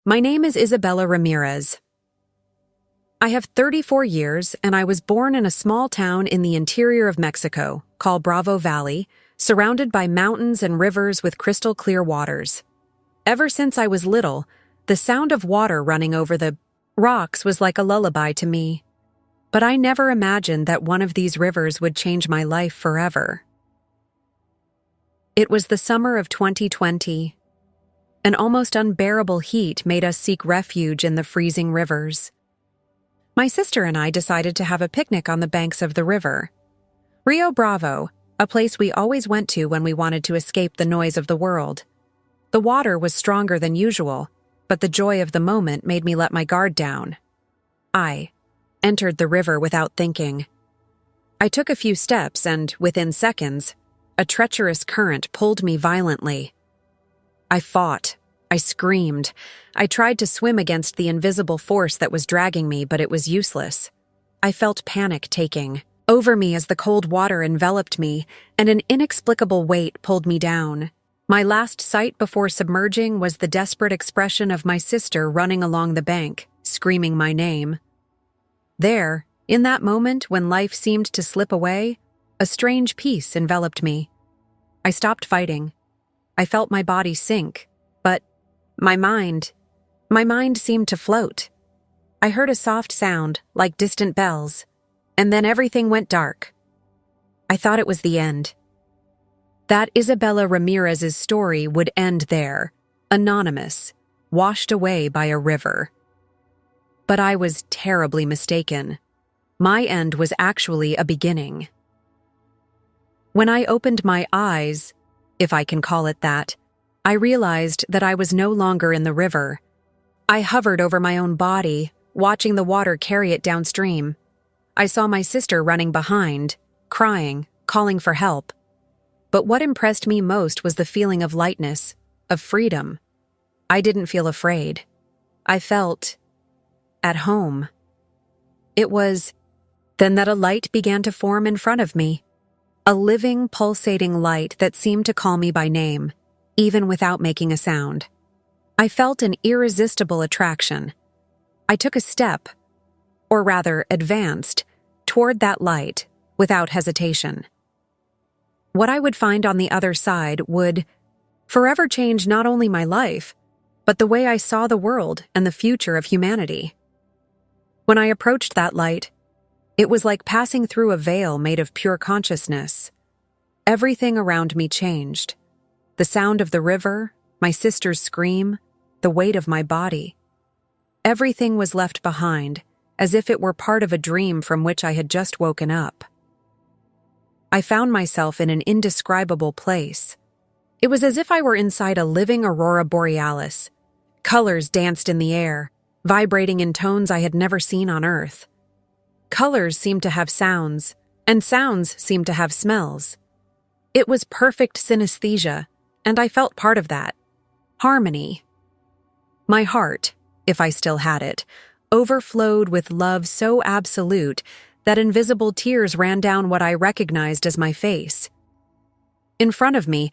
My name is Isabela Ramírez. I have 34 years, and I was born in a small town in the interior of Mexico called Bravo Valley, surrounded by mountains and rivers with crystal clear waters. Ever since I was little, the sound of water running over the rocks was like a lullaby to me. But I never imagined that one of these rivers would change my life forever. It was the summer of 2020. An almost unbearable heat made us seek refuge in the freezing rivers. My sister and I decided to have a picnic on the banks of the river. Río Bravo, a place we always went to when we wanted to escape the noise of the world. The water was stronger than usual, but the joy of the moment made me let my guard down. I entered the river without thinking. I took a few steps and, within seconds, a treacherous current pulled me violently. I fought. I screamed. I tried to swim against the invisible force that was dragging me, but it was useless. I felt panic taking over me as the cold water enveloped me, and an inexplicable weight pulled me down. My last sight before submerging was the desperate expression of my sister running along the bank, screaming my name. There, in that moment when life seemed to slip away, a strange peace enveloped me. I stopped fighting. I felt my body sink, but my mind seemed to float. I heard a soft sound, like distant bells, and then everything went dark. I thought it was the end. That Isabela Ramírez's story would end there, anonymous, washed away by a river. But I was terribly mistaken. My end was actually a beginning. When I opened my eyes, if I can call it that, I realized that I was no longer in the river. I hovered over my own body, watching the water carry it downstream. I saw my sister running behind, crying, calling for help. But what impressed me most was the feeling of lightness, of freedom. I didn't feel afraid. I felt at home. It was then that a light began to form in front of me. A living, pulsating light that seemed to call me by name, even without making a sound. I felt an irresistible attraction. I took a step, or rather advanced, toward that light without hesitation. What I would find on the other side would forever change not only my life, but the way I saw the world and the future of humanity. When I approached that light, it was like passing through a veil made of pure consciousness. Everything around me changed. The sound of the river, my sister's scream, the weight of my body. Everything was left behind, as if it were part of a dream from which I had just woken up. I found myself in an indescribable place. It was as if I were inside a living aurora borealis. Colors danced in the air, vibrating in tones I had never seen on Earth. Colors seemed to have sounds, and sounds seemed to have smells. It was perfect synesthesia, and I felt part of that. Harmony. My heart, if I still had it, overflowed with love so absolute that invisible tears ran down what I recognized as my face. In front of me,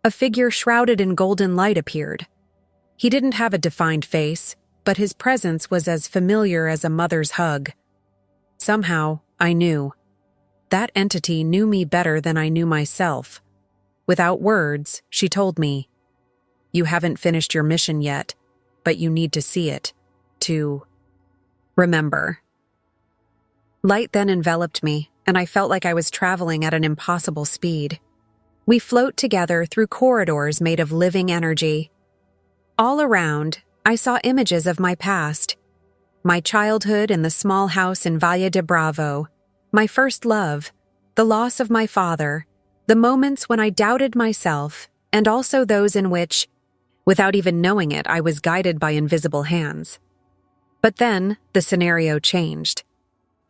a figure shrouded in golden light appeared. He didn't have a defined face, but his presence was as familiar as a mother's hug. Somehow, I knew. That entity knew me better than I knew myself. Without words, she told me, "You haven't finished your mission yet, but you need to see it, to remember." Light then enveloped me, and I felt like I was traveling at an impossible speed. We float together through corridors made of living energy. All around, I saw images of my past. My childhood in the small house in Valle de Bravo, my first love, the loss of my father, the moments when I doubted myself, and also those in which, without even knowing it, I was guided by invisible hands. But then, the scenario changed.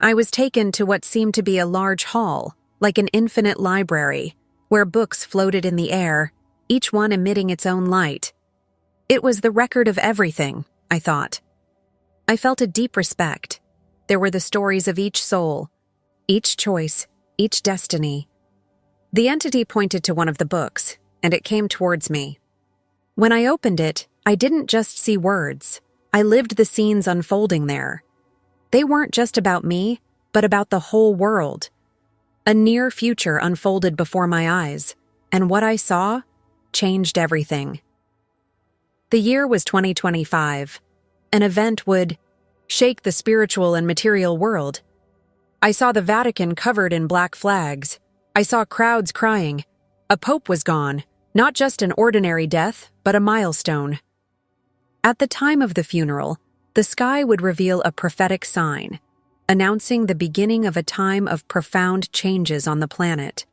I was taken to what seemed to be a large hall, like an infinite library, where books floated in the air, each one emitting its own light. It was the record of everything, I thought. I felt a deep respect. There were the stories of each soul, each choice, each destiny. The entity pointed to one of the books, and it came towards me. When I opened it, I didn't just see words. I lived the scenes unfolding there. They weren't just about me, but about the whole world. A near future unfolded before my eyes, and what I saw changed everything. The year was 2025. An event would shake the spiritual and material world. I saw the Vatican covered in black flags. I saw crowds crying. A pope was gone, not just an ordinary death, but a milestone. At the time of the funeral, the sky would reveal a prophetic sign, announcing the beginning of a time of profound changes on the planet.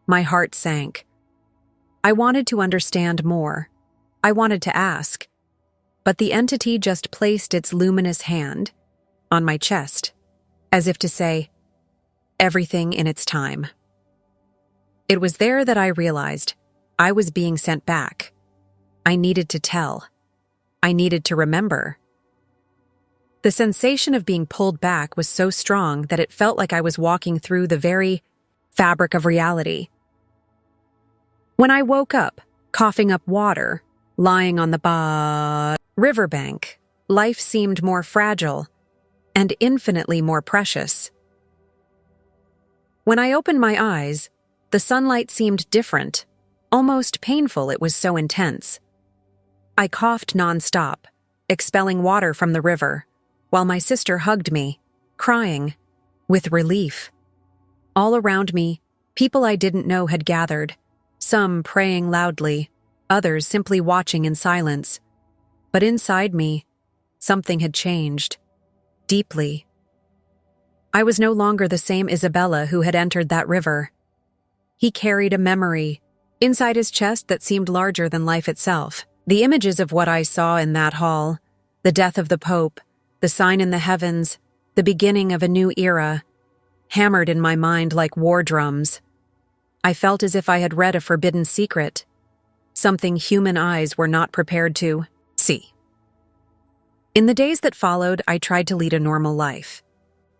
My heart sank. I wanted to understand more. I wanted to ask. But the entity just placed its luminous hand on my chest, as if to say, everything in its time. It was there that I realized I was being sent back. I needed to tell. I needed to remember. The sensation of being pulled back was so strong that it felt like I was walking through the very fabric of reality. When I woke up, coughing up water, lying on the riverbank, life seemed more fragile and infinitely more precious. When I opened my eyes, the sunlight seemed different, almost painful. It was so intense. I coughed nonstop, expelling water from the river, while my sister hugged me, crying, with relief. All around me, people I didn't know had gathered, some praying loudly, others simply watching in silence. But inside me, something had changed, deeply. I was no longer the same Isabela who had entered that river. He carried a memory inside his chest that seemed larger than life itself. The images of what I saw in that hall, the death of the Pope, the sign in the heavens, the beginning of a new era, hammered in my mind like war drums. I felt as if I had read a forbidden secret, something human eyes were not prepared to see. In the days that followed, I tried to lead a normal life.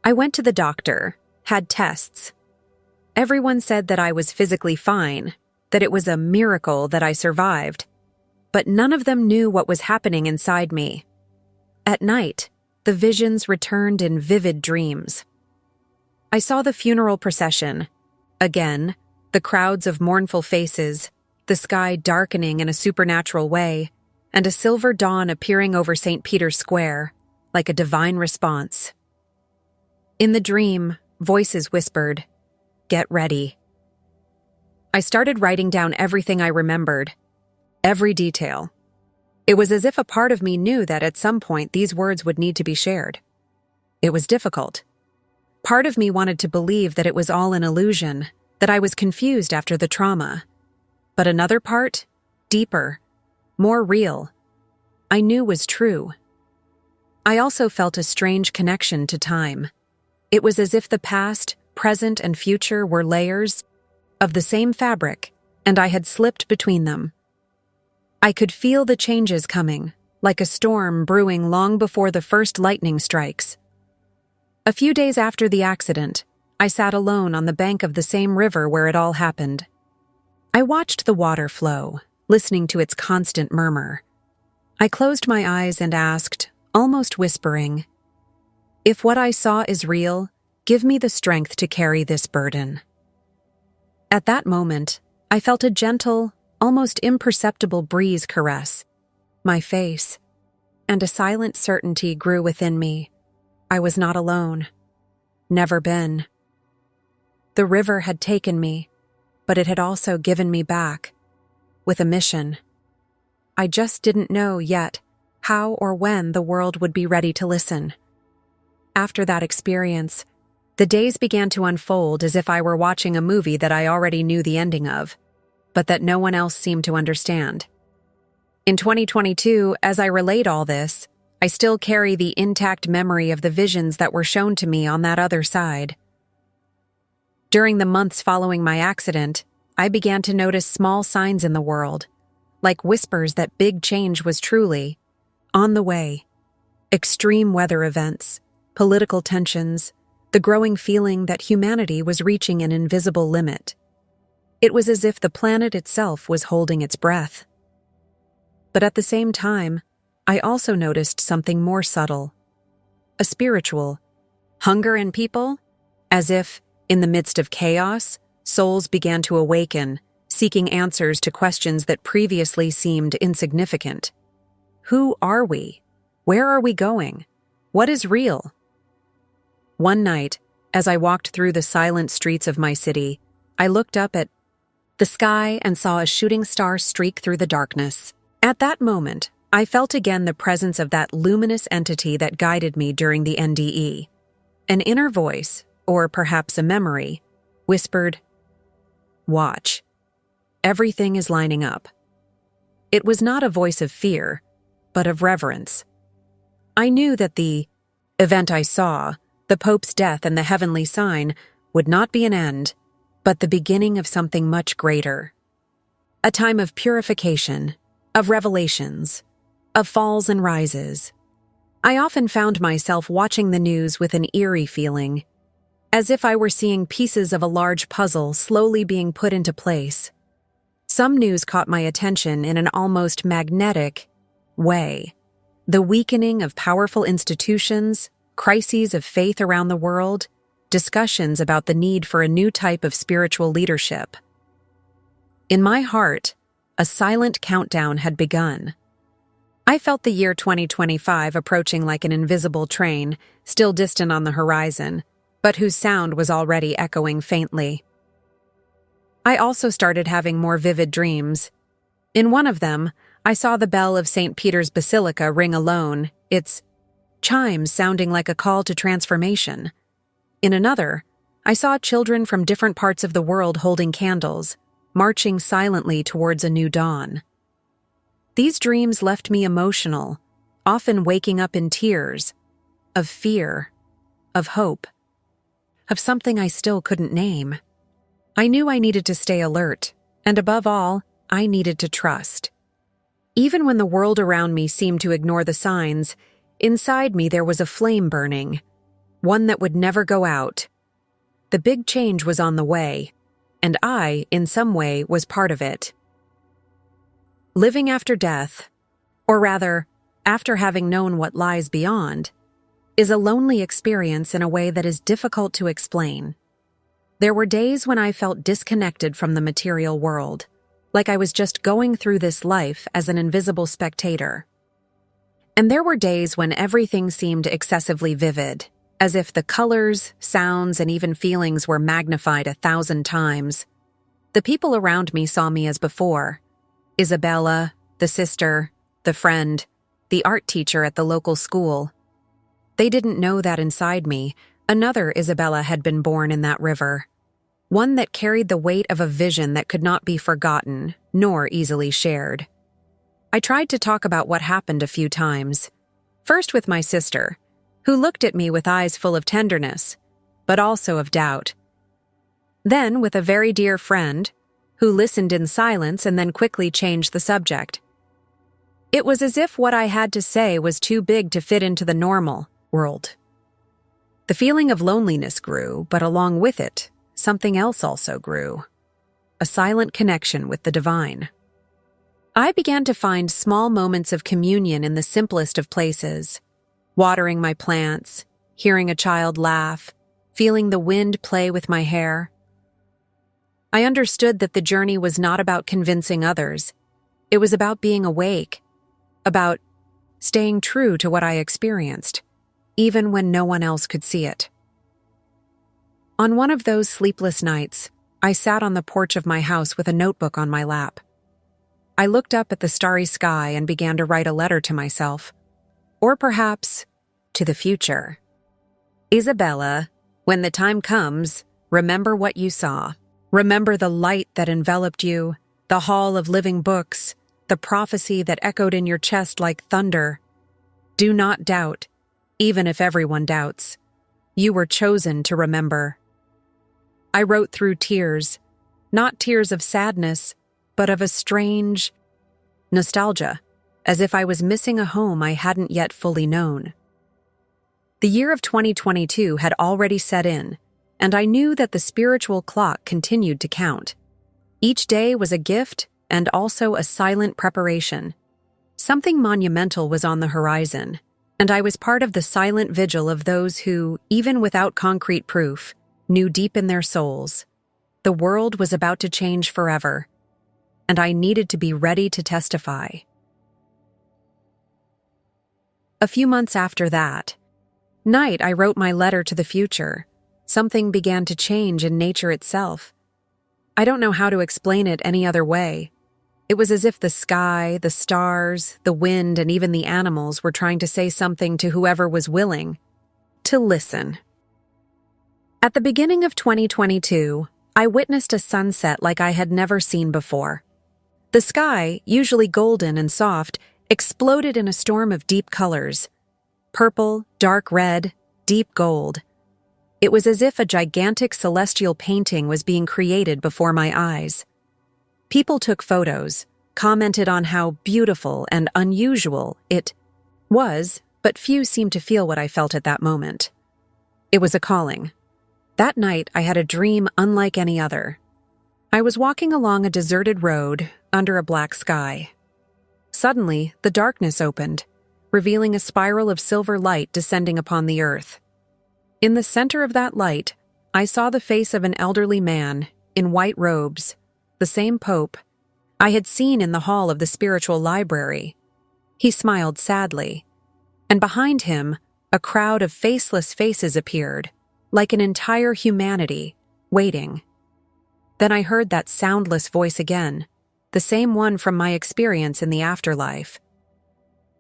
I went to the doctor, had tests. Everyone said that I was physically fine, that it was a miracle that I survived. But none of them knew what was happening inside me. At night, the visions returned in vivid dreams. I saw the funeral procession. Again, the crowds of mournful faces, the sky darkening in a supernatural way, and a silver dawn appearing over St. Peter's Square, like a divine response. In the dream, voices whispered, "Get ready." I started writing down everything I remembered. Every detail. It was as if a part of me knew that at some point these words would need to be shared. It was difficult. Part of me wanted to believe that it was all an illusion, that I was confused after the trauma. But another part, deeper, more real, I knew was true. I also felt a strange connection to time. It was as if the past, present, and future were layers of the same fabric, and I had slipped between them. I could feel the changes coming, like a storm brewing long before the first lightning strikes. A few days after the accident, I sat alone on the bank of the same river where it all happened. I watched the water flow, listening to its constant murmur. I closed my eyes and asked, almost whispering, "If what I saw is real, give me the strength to carry this burden." At that moment, I felt a gentle, almost imperceptible breeze caress my face, and a silent certainty grew within me. I was not alone. Never been. The river had taken me, but it had also given me back, with a mission. I just didn't know yet how or when the world would be ready to listen. After that experience, the days began to unfold as if I were watching a movie that I already knew the ending of, but that no one else seemed to understand. In 2022, as I relate all this, I still carry the intact memory of the visions that were shown to me on that other side. During the months following my accident, I began to notice small signs in the world, like whispers that big change was truly on the way. Extreme weather events, political tensions, the growing feeling that humanity was reaching an invisible limit. It was as if the planet itself was holding its breath. But at the same time, I also noticed something more subtle. A spiritual hunger in people, as if, in the midst of chaos, souls began to awaken, seeking answers to questions that previously seemed insignificant. Who are we? Where are we going? What is real? One night, as I walked through the silent streets of my city, I looked up at the sky and saw a shooting star streak through the darkness. At that moment, I felt again the presence of that luminous entity that guided me during the NDE. An inner voice, or perhaps a memory, whispered, "Watch. Everything is lining up." It was not a voice of fear, but of reverence. I knew that the event I saw, the Pope's death and the heavenly sign, would not be an end, but the beginning of something much greater. A time of purification, of revelations, of falls and rises. I often found myself watching the news with an eerie feeling, as if I were seeing pieces of a large puzzle slowly being put into place. Some news caught my attention in an almost magnetic way. The weakening of powerful institutions, crises of faith around the world, discussions about the need for a new type of spiritual leadership. In my heart, a silent countdown had begun. I felt the year 2025 approaching like an invisible train, still distant on the horizon, but whose sound was already echoing faintly. I also started having more vivid dreams. In one of them, I saw the bell of St. Peter's Basilica ring alone, its chimes sounding like a call to transformation. In another, I saw children from different parts of the world holding candles, marching silently towards a new dawn. These dreams left me emotional, often waking up in tears, of fear, of hope, of something I still couldn't name. I knew I needed to stay alert, and above all, I needed to trust. Even when the world around me seemed to ignore the signs, inside me there was a flame burning, one that would never go out. The big change was on the way, and I, in some way, was part of it. Living after death, or rather, after having known what lies beyond, is a lonely experience in a way that is difficult to explain. There were days when I felt disconnected from the material world, like I was just going through this life as an invisible spectator. And there were days when everything seemed excessively vivid, as if the colors, sounds, and even feelings were magnified 1,000 times. The people around me saw me as before: Isabela, the sister, the friend, the art teacher at the local school. They didn't know that inside me, another Isabela had been born in that river, one that carried the weight of a vision that could not be forgotten, nor easily shared. I tried to talk about what happened a few times, first with my sister, who looked at me with eyes full of tenderness, but also of doubt. Then with a very dear friend, who listened in silence and then quickly changed the subject. It was as if what I had to say was too big to fit into the normal world. The feeling of loneliness grew, but along with it, something else also grew: a silent connection with the divine. I began to find small moments of communion in the simplest of places: watering my plants, hearing a child laugh, feeling the wind play with my hair. I understood that the journey was not about convincing others. It was about being awake, about staying true to what I experienced, even when no one else could see it. On one of those sleepless nights, I sat on the porch of my house with a notebook on my lap. I looked up at the starry sky and began to write a letter to myself, or perhaps to the future. Isabela, when the time comes, remember what you saw. Remember the light that enveloped you, the hall of living books, the prophecy that echoed in your chest like thunder. Do not doubt, even if everyone doubts. You were chosen to remember. I wrote through tears, not tears of sadness, but of a strange nostalgia, as if I was missing a home I hadn't yet fully known. The year of 2022 had already set in, and I knew that the spiritual clock continued to count. Each day was a gift and also a silent preparation. Something monumental was on the horizon, and I was part of the silent vigil of those who, even without concrete proof, knew deep in their souls the world was about to change forever, and I needed to be ready to testify. A few months after that night, I wrote my letter to the future. Something began to change in nature itself. I don't know how to explain it any other way. It was as if the sky, the stars, the wind, and even the animals were trying to say something to whoever was willing to listen. At the beginning of 2022, I witnessed a sunset like I had never seen before. The sky, usually golden and soft, exploded in a storm of deep colors: purple, dark red, deep gold. It was as if a gigantic celestial painting was being created before my eyes. People took photos, commented on how beautiful and unusual it was, but few seemed to feel what I felt at that moment. It was a calling. That night, I had a dream unlike any other. I was walking along a deserted road under a black sky. Suddenly, the darkness opened, revealing a spiral of silver light descending upon the earth. In the center of that light, I saw the face of an elderly man in white robes, the same Pope I had seen in the hall of the spiritual library. He smiled sadly, and behind him, a crowd of faceless faces appeared, like an entire humanity, waiting. Then I heard that soundless voice again, the same one from my experience in the afterlife.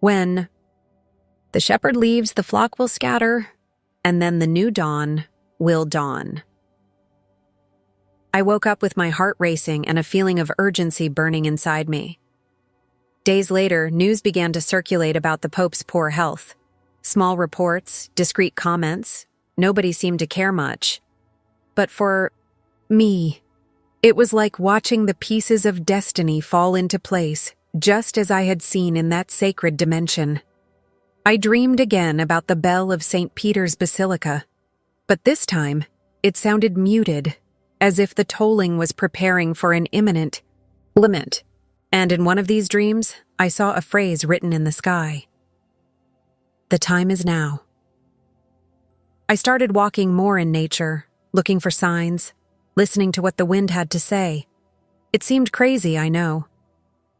When the shepherd leaves, the flock will scatter, and then the new dawn will dawn. I woke up with my heart racing and a feeling of urgency burning inside me. Days later, news began to circulate about the Pope's poor health. Small reports, discreet comments. Nobody seemed to care much. But for me, it was like watching the pieces of destiny fall into place, just as I had seen in that sacred dimension. I dreamed again about the bell of St. Peter's Basilica, but this time it sounded muted, as if the tolling was preparing for an imminent limit. And in one of these dreams, I saw a phrase written in the sky: "The time is now." I started walking more in nature, looking for signs, listening to what the wind had to say. It seemed crazy, I know.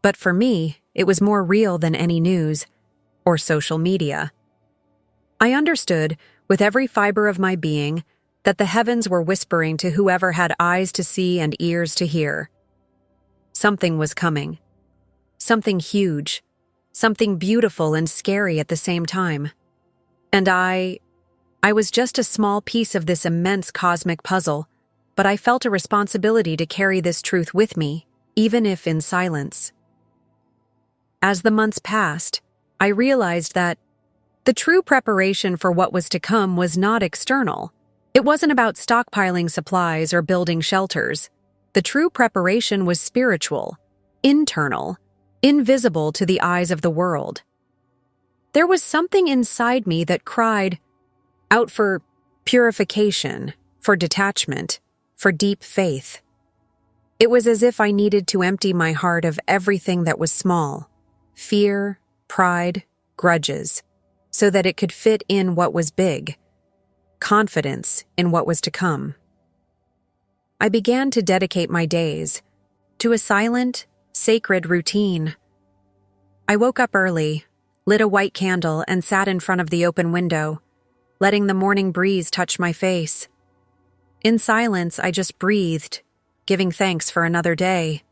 But for me, it was more real than any news or social media. I understood, with every fiber of my being, that the heavens were whispering to whoever had eyes to see and ears to hear. Something was coming. Something huge. Something beautiful and scary at the same time. And I was just a small piece of this immense cosmic puzzle, but I felt a responsibility to carry this truth with me, even if in silence. As the months passed, I realized that the true preparation for what was to come was not external. It wasn't about stockpiling supplies or building shelters. The true preparation was spiritual, internal, invisible to the eyes of the world. There was something inside me that cried out for purification, for detachment, for deep faith. It was as if I needed to empty my heart of everything that was small, fear, pride, grudges, so that it could fit in what was big, confidence in what was to come. I began to dedicate my days to a silent, sacred routine. I woke up early, lit a white candle, and sat in front of the open window, letting the morning breeze touch my face. In silence, I just breathed, giving thanks for another day.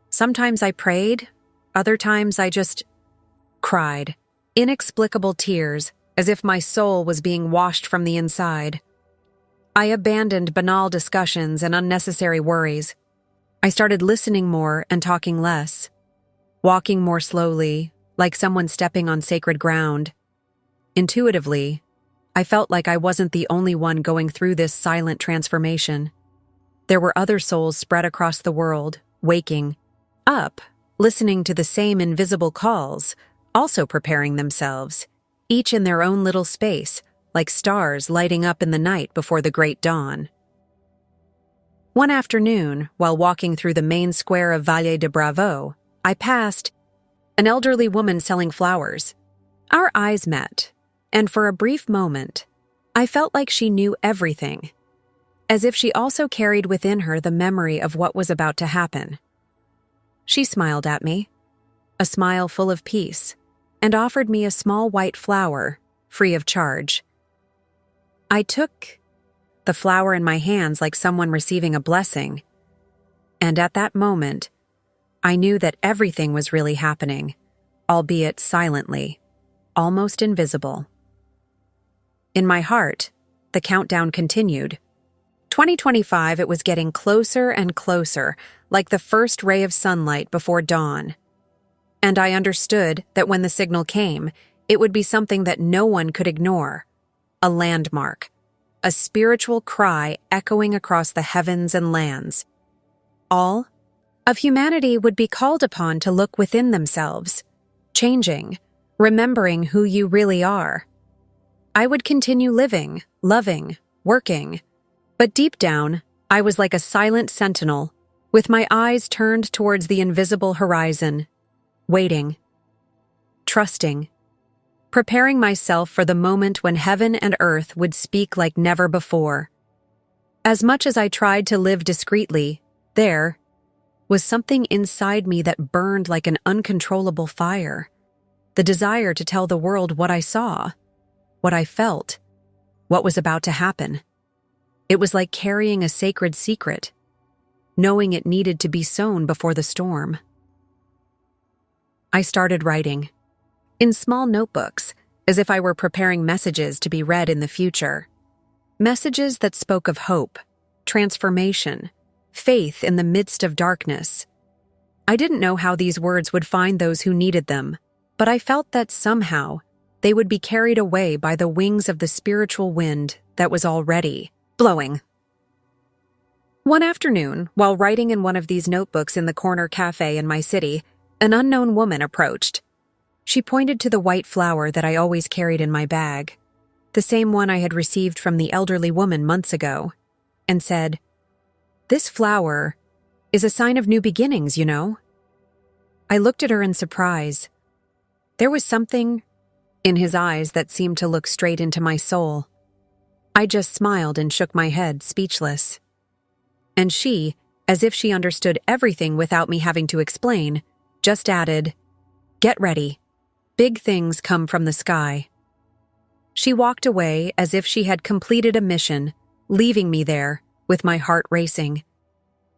Sometimes I prayed, other times I just cried, inexplicable tears, as if my soul was being washed from the inside. I abandoned banal discussions and unnecessary worries. I started listening more and talking less, walking more slowly, like someone stepping on sacred ground. Intuitively, I felt like I wasn't the only one going through this silent transformation. There were other souls spread across the world, waking up, listening to the same invisible calls, also preparing themselves, each in their own little space, like stars lighting up in the night before the great dawn. One afternoon, while walking through the main square of Valle de Bravo, I passed an elderly woman selling flowers. Our eyes met, and for a brief moment, I felt like she knew everything, as if she also carried within her the memory of what was about to happen. She smiled at me, a smile full of peace, and offered me a small white flower, free of charge. I took the flower in my hands like someone receiving a blessing, and at that moment, I knew that everything was really happening, albeit silently, almost invisible. In my heart, the countdown continued. 2025, it was getting closer and closer, like the first ray of sunlight before dawn. And I understood that when the signal came, it would be something that no one could ignore, a landmark, a spiritual cry echoing across the heavens and lands. All of humanity would be called upon to look within themselves, changing, remembering who you really are. I would continue living, loving, working, but deep down, I was like a silent sentinel, with my eyes turned towards the invisible horizon, waiting, trusting, preparing myself for the moment when heaven and earth would speak like never before. As much as I tried to live discreetly, there was something inside me that burned like an uncontrollable fire, the desire to tell the world what I saw, what I felt, what was about to happen. It was like carrying a sacred secret, knowing it needed to be sown before the storm. I started writing, in small notebooks, as if I were preparing messages to be read in the future. Messages that spoke of hope, transformation, faith in the midst of darkness. I didn't know how these words would find those who needed them, but I felt that somehow they would be carried away by the wings of the spiritual wind that was already blowing. One afternoon, while writing in one of these notebooks in the corner cafe in my city, an unknown woman approached. She pointed to the white flower that I always carried in my bag, the same one I had received from the elderly woman months ago, and said, "This flower is a sign of new beginnings, you know." I looked at her in surprise. There was something in his eyes that seemed to look straight into my soul. I just smiled and shook my head, speechless. And she, as if she understood everything without me having to explain, just added, "Get ready. Big things come from the sky." She walked away as if she had completed a mission, leaving me there, with my heart racing.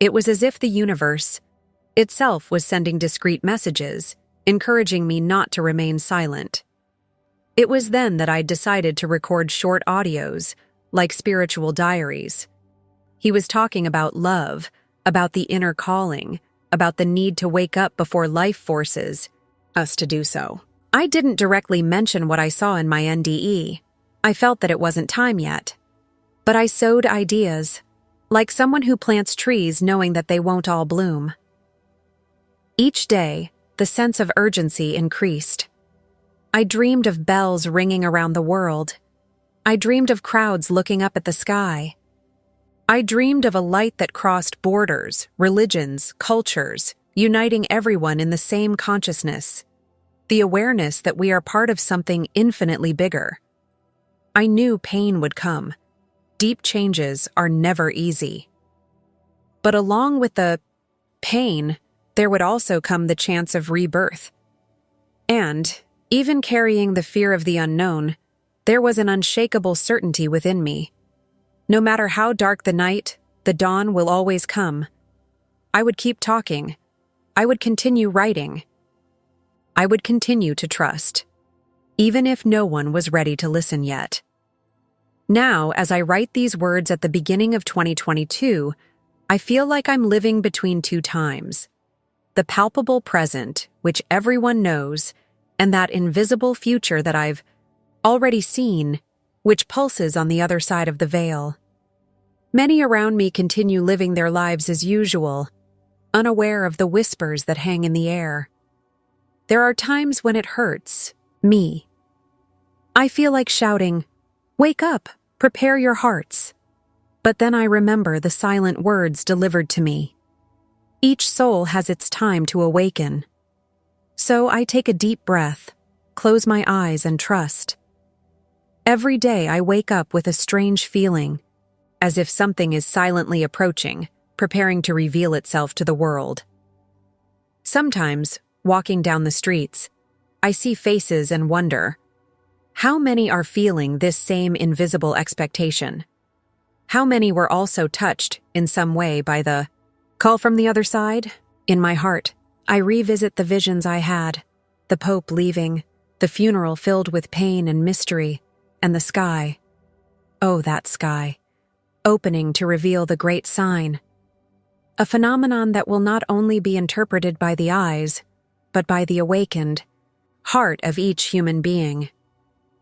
It was as if the universe itself was sending discreet messages, encouraging me not to remain silent. It was then that I decided to record short audios, like spiritual diaries. He was talking about love, about the inner calling, about the need to wake up before life forces us to do so. I didn't directly mention what I saw in my NDE. I felt that it wasn't time yet. But I sowed ideas, like someone who plants trees knowing that they won't all bloom. Each day, the sense of urgency increased. I dreamed of bells ringing around the world. I dreamed of crowds looking up at the sky. I dreamed of a light that crossed borders, religions, cultures, uniting everyone in the same consciousness. The awareness that we are part of something infinitely bigger. I knew pain would come. Deep changes are never easy. But along with the pain, there would also come the chance of rebirth. And, even carrying the fear of the unknown, there was an unshakable certainty within me. No matter how dark the night, the dawn will always come. I would keep talking. I would continue writing. I would continue to trust, even if no one was ready to listen yet. Now, as I write these words at the beginning of 2022, I feel like I'm living between two times. The palpable present, which everyone knows, and that invisible future that I've already seen, which pulses on the other side of the veil. Many around me continue living their lives as usual, unaware of the whispers that hang in the air. There are times when it hurts me. I feel like shouting, "Wake up, prepare your hearts." But then I remember the silent words delivered to me. Each soul has its time to awaken. So I take a deep breath, close my eyes, and trust. Every day I wake up with a strange feeling, as if something is silently approaching, preparing to reveal itself to the world. Sometimes, walking down the streets, I see faces and wonder, how many are feeling this same invisible expectation? How many were also touched in some way by the call from the other side? In my heart, I revisit the visions I had, the Pope leaving, the funeral filled with pain and mystery, and the sky. Oh, that sky, opening to reveal the great sign. A phenomenon that will not only be interpreted by the eyes, but by the awakened heart of each human being.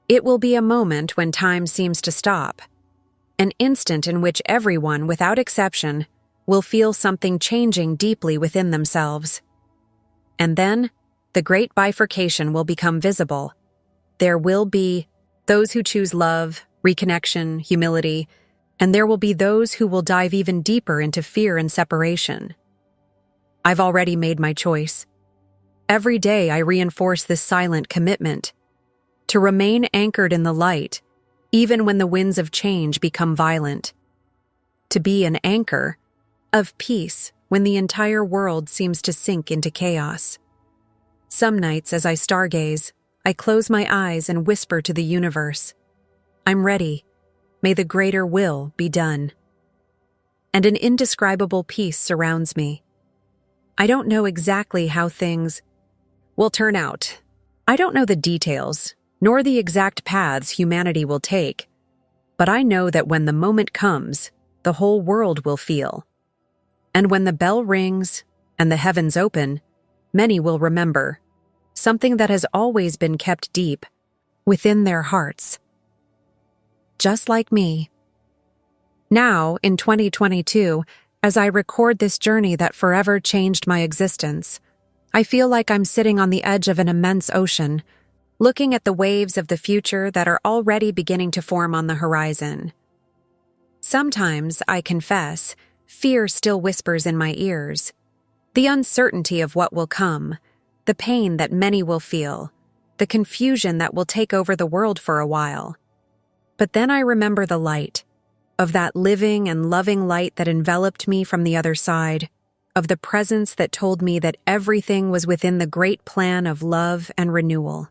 It will be a moment when time seems to stop, an instant in which everyone, without exception, will feel something changing deeply within themselves. And then, the great bifurcation will become visible. There will be those who choose love, reconnection, humility, and there will be those who will dive even deeper into fear and separation. I've already made my choice. Every day I reinforce this silent commitment to remain anchored in the light, even when the winds of change become violent. To be an anchor of peace when the entire world seems to sink into chaos. Some nights as I stargaze, I close my eyes and whisper to the universe, I'm ready. May the greater will be done. And an indescribable peace surrounds me. I don't know exactly how things will turn out. I don't know the details, nor the exact paths humanity will take, but I know that when the moment comes, the whole world will feel. And when the bell rings and the heavens open, many will remember something that has always been kept deep within their hearts. Just like me. Now, in 2022, as I record this journey that forever changed my existence, I feel like I'm sitting on the edge of an immense ocean, looking at the waves of the future that are already beginning to form on the horizon. Sometimes, I confess, fear still whispers in my ears. The uncertainty of what will come, the pain that many will feel, the confusion that will take over the world for a while. But then I remember the light, of that living and loving light that enveloped me from the other side, of the presence that told me that everything was within the great plan of love and renewal.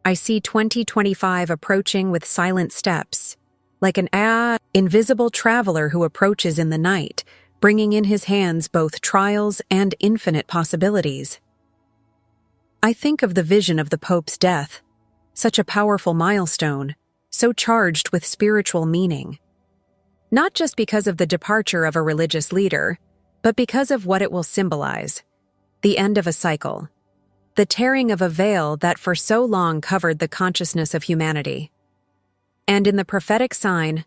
I see 2025 approaching with silent steps, like an invisible traveler who approaches in the night, bringing in his hands both trials and infinite possibilities. I think of the vision of the Pope's death, such a powerful milestone, so charged with spiritual meaning. Not just because of the departure of a religious leader, but because of what it will symbolize: the end of a cycle, the tearing of a veil that for so long covered the consciousness of humanity. And in the prophetic sign,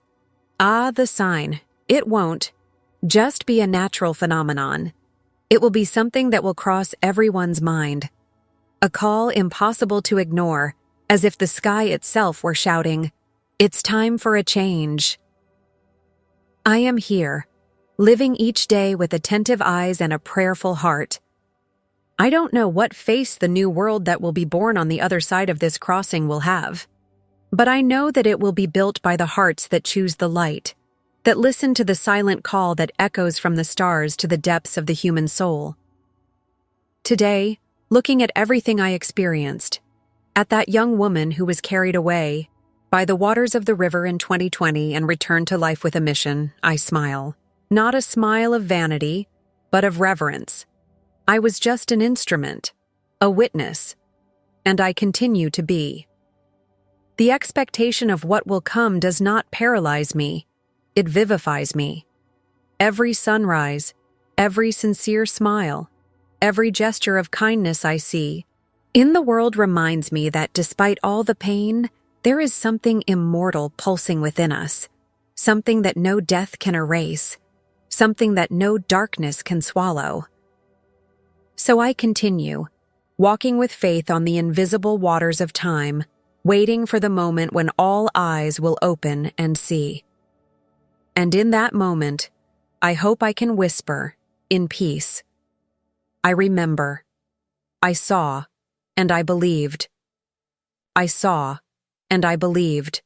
the sign, it won't just be a natural phenomenon. It will be something that will cross everyone's mind, a call impossible to ignore, as if the sky itself were shouting, "It's time for a change." I am here, living each day with attentive eyes and a prayerful heart. I don't know what face the new world that will be born on the other side of this crossing will have, but I know that it will be built by the hearts that choose the light, that listen to the silent call that echoes from the stars to the depths of the human soul. Today, looking at everything I experienced, at that young woman who was carried away by the waters of the river in 2020 and returned to life with a mission, I smile. Not a smile of vanity, but of reverence. I was just an instrument, a witness, and I continue to be. The expectation of what will come does not paralyze me, it vivifies me. Every sunrise, every sincere smile, every gesture of kindness I see in the world reminds me that despite all the pain, there is something immortal pulsing within us, something that no death can erase, something that no darkness can swallow. So I continue, walking with faith on the invisible waters of time, waiting for the moment when all eyes will open and see. And in that moment, I hope I can whisper, in peace, I remember. I saw, and I believed. I saw, and I believed.